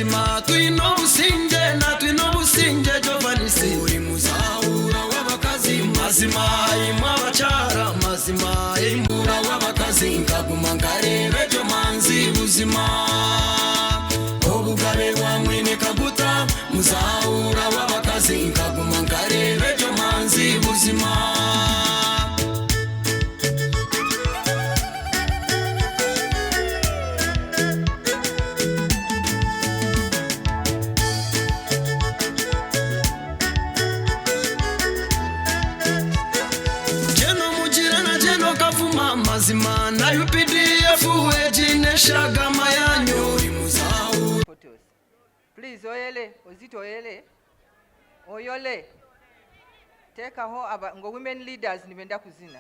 mazima tuino businge na tuino businge jovanisi uri muzaura w'abakazi mazima imwe abachara mazima imura w'abakazi nkaguma nkarebe jo manzi buzima obugabe wa mwene kabuta muzaura w'abakazi nkaguma nkarebe jo manzi buzima. Mazima na UPDF ejine shagama yanyu photos. Please oyele ozito oyele oyole take aho aba ngo women leaders nibenda kuzina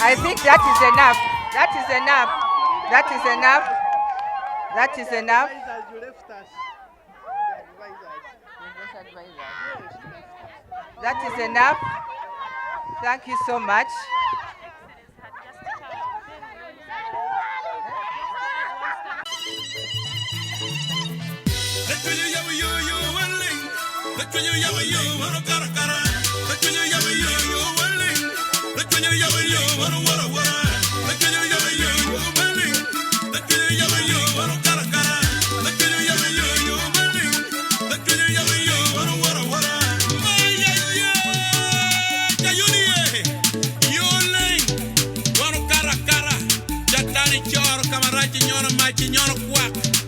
I think that is enough. That is enough. That is enough. That is enough. That is enough. Thank you so much. Camarada, ñoro machi ñoro kwak